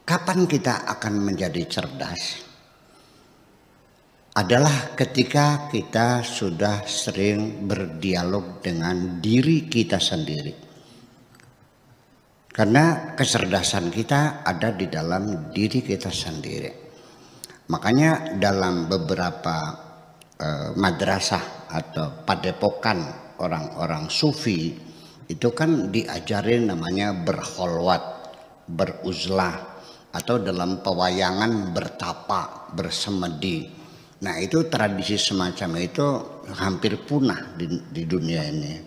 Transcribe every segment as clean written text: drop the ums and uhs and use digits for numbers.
Kapan kita akan menjadi cerdas? Adalah ketika kita sudah sering berdialog dengan diri kita sendiri. Karena kecerdasan kita ada di dalam diri kita sendiri. Makanya dalam beberapa madrasah atau padepokan orang-orang sufi itu kan diajarin namanya berkholwat, beruzlah, atau dalam pewayangan bertapa, bersemedi. Nah itu tradisi semacam itu hampir punah di dunia ini.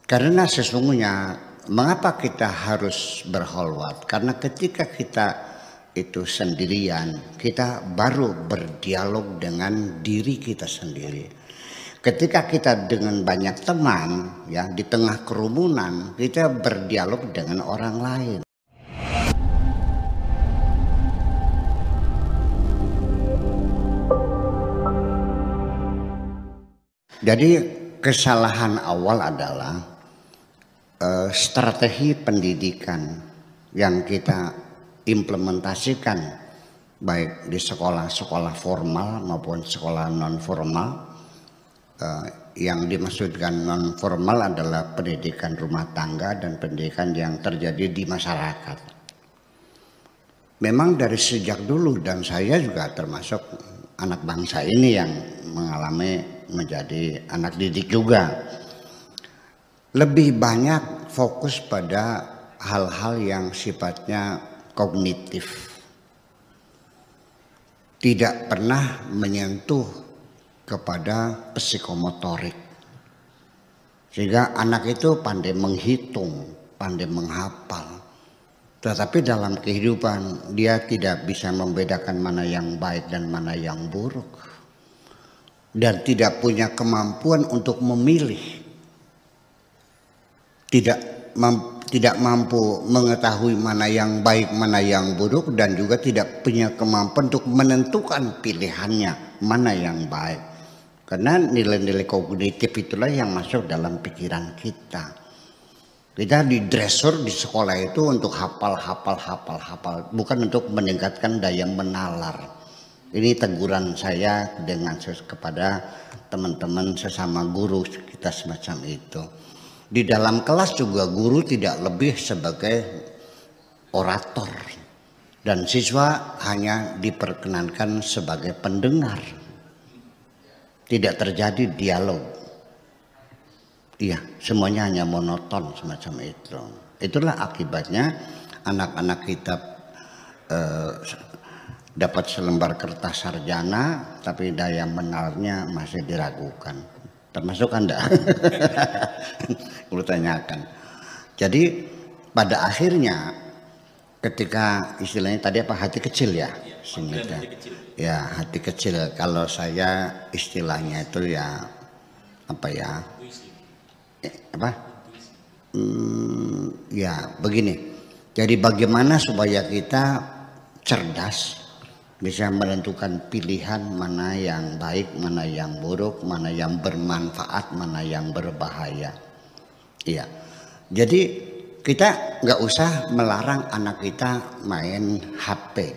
Karena sesungguhnya mengapa kita harus berkholwat? Karena ketika kita itu sendirian, kita baru berdialog dengan diri kita sendiri. Ketika kita dengan banyak teman, ya di tengah kerumunan, kita berdialog dengan orang lain. Jadi kesalahan awal adalah strategi pendidikan yang kita implementasikan baik di sekolah-sekolah formal maupun sekolah non formal. Yang dimaksudkan non formal adalah pendidikan rumah tangga dan pendidikan yang terjadi di masyarakat. Memang dari sejak dulu, dan saya juga termasuk anak bangsa ini yang mengalami menjadi anak didik juga, lebih banyak fokus pada hal-hal yang sifatnya kognitif, tidak pernah menyentuh kepada psikomotorik, sehingga anak itu pandai menghitung, pandai menghafal, tetapi dalam kehidupan dia tidak bisa membedakan mana yang baik dan mana yang buruk, dan tidak punya kemampuan untuk memilih, tidak mampu mengetahui mana yang baik, mana yang buruk, dan juga tidak punya kemampuan untuk menentukan pilihannya mana yang baik. Karena nilai-nilai kognitif itulah yang masuk dalam pikiran kita. Kita didresur di sekolah itu untuk hafal, bukan untuk meningkatkan daya menalar. Ini teguran saya kepada teman-teman sesama guru kita semacam itu. Di dalam kelas juga guru tidak lebih sebagai orator dan siswa hanya diperkenankan sebagai pendengar. Tidak terjadi dialog. Iya, semuanya hanya monoton semacam itu. Itulah akibatnya anak-anak kita dapat selembar kertas sarjana tapi daya menalarnya masih diragukan. Termasuk Anda. Perlu tanyakan. Jadi pada akhirnya ketika istilahnya tadi apa, hati kecil ya, singkatnya. Ya, hati kecil. Kalau saya istilahnya itu ya apa ya? Ya begini. Jadi bagaimana supaya kita cerdas, bisa menentukan pilihan mana yang baik, mana yang buruk, mana yang bermanfaat, mana yang berbahaya. Iya. Jadi kita nggak usah melarang anak kita main HP,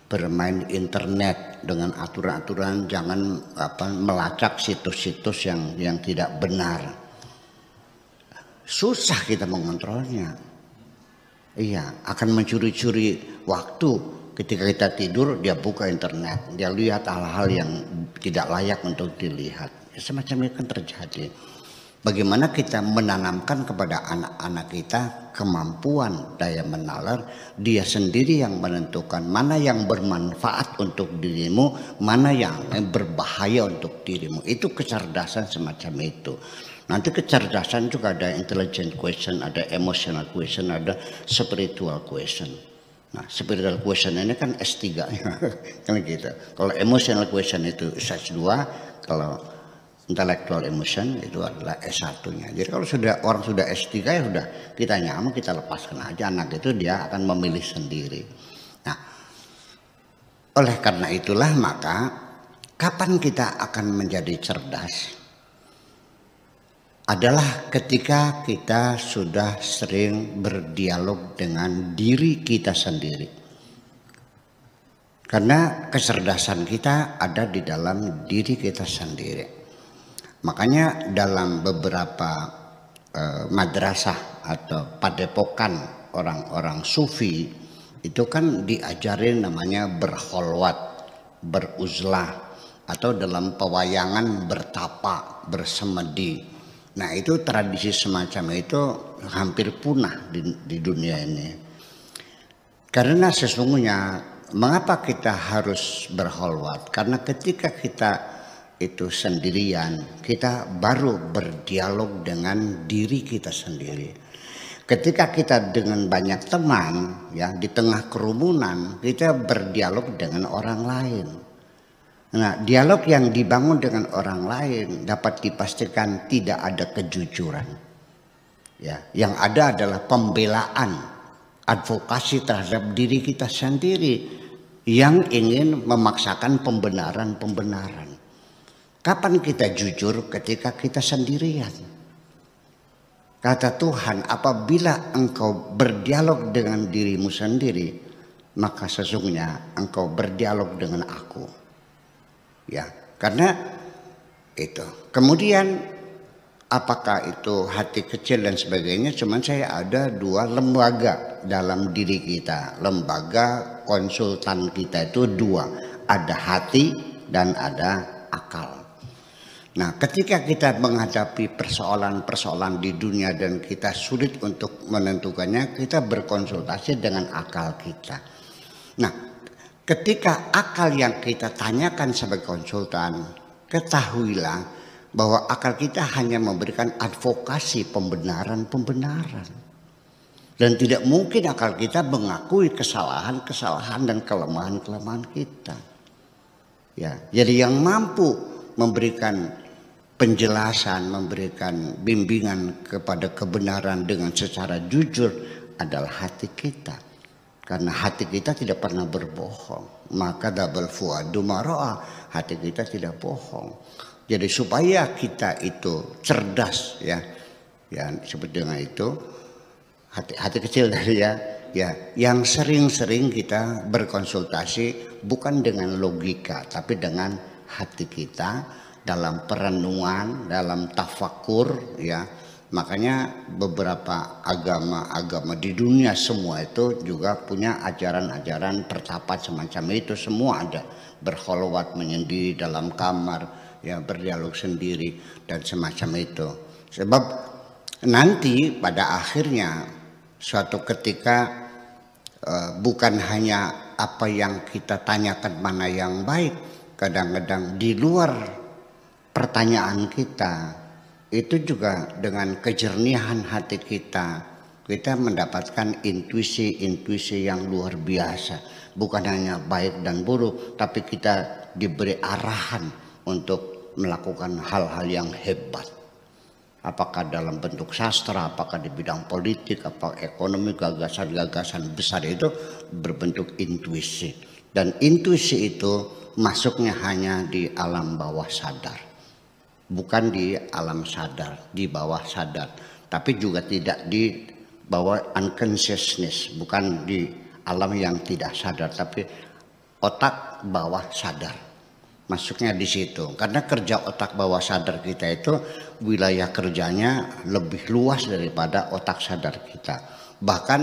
bermain internet dengan aturan-aturan, jangan melacak situs-situs yang tidak benar. Susah kita mengontrolnya. Iya, akan mencuri-curi waktu. Ketika kita tidur, dia buka internet, dia lihat hal-hal yang tidak layak untuk dilihat. Semacam itu kan terjadi. Bagaimana kita menanamkan kepada anak-anak kita kemampuan daya menalar, dia sendiri yang menentukan mana yang bermanfaat untuk dirimu, mana yang berbahaya untuk dirimu. Itu kecerdasan semacam itu. Nanti kecerdasan juga ada intelligent question, ada emotional question, ada spiritual question. Nah, spiritual question ini kan S3 kan gitu. Kalau emotional question itu S2, kalau intellectual emotion itu adalah S1-nya. Jadi kalau orang sudah S3 ya sudah, kita nyaman, kita lepaskan aja, anak itu dia akan memilih sendiri. Nah, oleh karena itulah maka kapan kita akan menjadi cerdas? adalah ketika kita sudah sering berdialog dengan diri kita sendiri. Karena kecerdasan kita ada di dalam diri kita sendiri. Makanya dalam beberapa madrasah atau padepokan orang-orang sufi itu kan diajarin namanya berkholwat, beruzlah, atau dalam pewayangan bertapa, bersemedi. Nah itu tradisi semacam itu hampir punah di dunia ini. Karena sesungguhnya mengapa kita harus berkholwat? Karena ketika kita itu sendirian, kita baru berdialog dengan diri kita sendiri. Ketika kita dengan banyak teman, ya di tengah kerumunan, kita berdialog dengan orang lain. Nah, dialog yang dibangun dengan orang lain dapat dipastikan tidak ada kejujuran. Ya, yang ada adalah pembelaan, advokasi terhadap diri kita sendiri yang ingin memaksakan pembenaran-pembenaran. Kapan kita jujur? Ketika kita sendirian. Kata Tuhan, apabila engkau berdialog dengan dirimu sendiri, maka sesungguhnya engkau berdialog dengan aku. Ya, karena itu. Kemudian apakah itu hati kecil dan sebagainya? Cuman saya ada dua lembaga dalam diri kita. Lembaga konsultan kita itu dua. Ada hati dan ada akal. Nah, ketika kita menghadapi persoalan-persoalan di dunia dan kita sulit untuk menentukannya, kita berkonsultasi dengan akal kita. Nah, ketika akal yang kita tanyakan sebagai konsultan, ketahuilah bahwa akal kita hanya memberikan advokasi pembenaran-pembenaran. Dan tidak mungkin akal kita mengakui kesalahan-kesalahan dan kelemahan-kelemahan kita. Ya, jadi yang mampu memberikan penjelasan, memberikan bimbingan kepada kebenaran dengan secara jujur adalah hati kita. Karena hati kita tidak pernah berbohong. Maka dabal fuadu maro'a, hati kita tidak bohong. Jadi supaya kita itu cerdas, ya seperti dengan itu, hati kecil dari ya, yang sering-sering kita berkonsultasi bukan dengan logika, tapi dengan hati kita dalam perenungan, dalam tafakur, ya. Makanya beberapa agama di dunia semua itu juga punya ajaran-ajaran pertapa semacam itu, semua ada. Berkholwat menyendiri dalam kamar, ya berdialog sendiri dan semacam itu. Sebab nanti pada akhirnya suatu ketika bukan hanya apa yang kita tanyakan mana yang baik, kadang-kadang di luar pertanyaan kita itu juga dengan kejernihan hati kita mendapatkan intuisi yang luar biasa. Bukan hanya baik dan buruk, tapi kita diberi arahan untuk melakukan hal-hal yang hebat. Apakah dalam bentuk sastra, apakah di bidang politik, apakah ekonomi, gagasan-gagasan besar itu berbentuk intuisi. Dan intuisi itu masuknya hanya di alam bawah sadar. Bukan di alam sadar, di bawah sadar, tapi juga tidak di bawah unconsciousness, bukan di alam yang tidak sadar, tapi otak bawah sadar. Masuknya di situ, karena kerja otak bawah sadar kita itu wilayah kerjanya lebih luas daripada otak sadar kita. Bahkan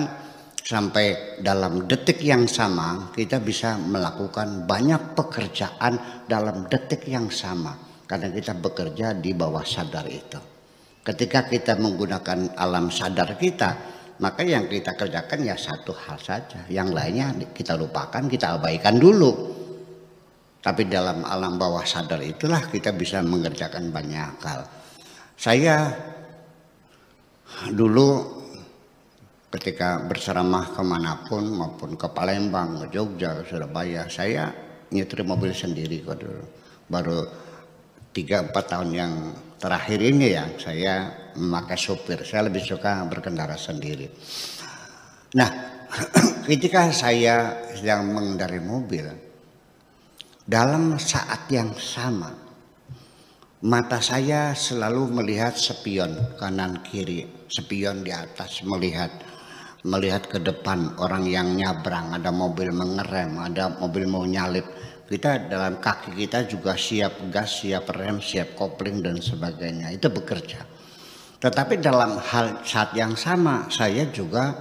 sampai dalam detik yang sama kita bisa melakukan banyak pekerjaan dalam detik yang sama. Karena kita bekerja di bawah sadar itu. Ketika kita menggunakan alam sadar kita, maka yang kita kerjakan ya satu hal saja. Yang lainnya kita lupakan, kita abaikan dulu. Tapi dalam alam bawah sadar itulah kita bisa mengerjakan banyak hal. Saya dulu ketika berceramah kemanapun, maupun ke Palembang, ke Jogja, ke Surabaya, saya nyetir mobil sendiri kok dulu. Baru 3-4 tahun yang terakhir ini ya saya memakai sopir. Saya lebih suka berkendara sendiri. Nah, ketika saya sedang mengendarai mobil, dalam saat yang sama Mata saya selalu melihat spion kanan kiri, spion di atas, melihat ke depan orang yang nyabrang, ada mobil mengerem, ada mobil mau nyalip. Kita dalam kaki kita juga siap gas, siap rem, siap kopling dan sebagainya. Itu bekerja. Tetapi dalam hal saat yang sama saya juga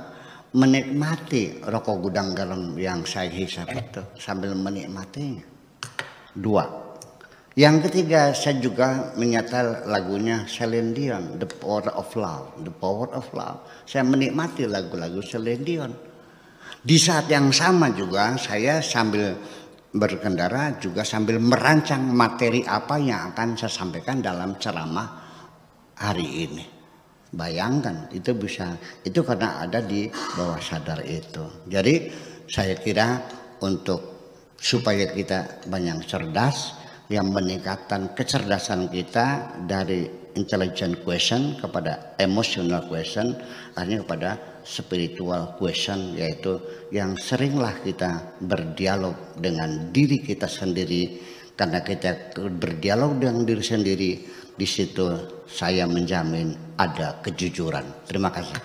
menikmati rokok gudang garam yang saya hisap itu sambil menikmatinya. Dua. Yang ketiga, saya juga menyetel lagunya Celine Dion, The Power of Love, The Power of Love. Saya menikmati lagu-lagu Celine Dion. Di saat yang sama juga saya sambil berkendara juga sambil merancang materi apa yang akan saya sampaikan dalam ceramah hari ini. Bayangkan itu bisa, itu karena ada di bawah sadar itu. Jadi saya kira untuk supaya kita banyak cerdas, yang meningkatkan kecerdasan kita dari intelligent question kepada emotional question, akhirnya kepada spiritual question, yaitu yang seringlah kita berdialog dengan diri kita sendiri. Karena kita berdialog dengan diri sendiri, di situ saya menjamin ada kejujuran. Terima kasih.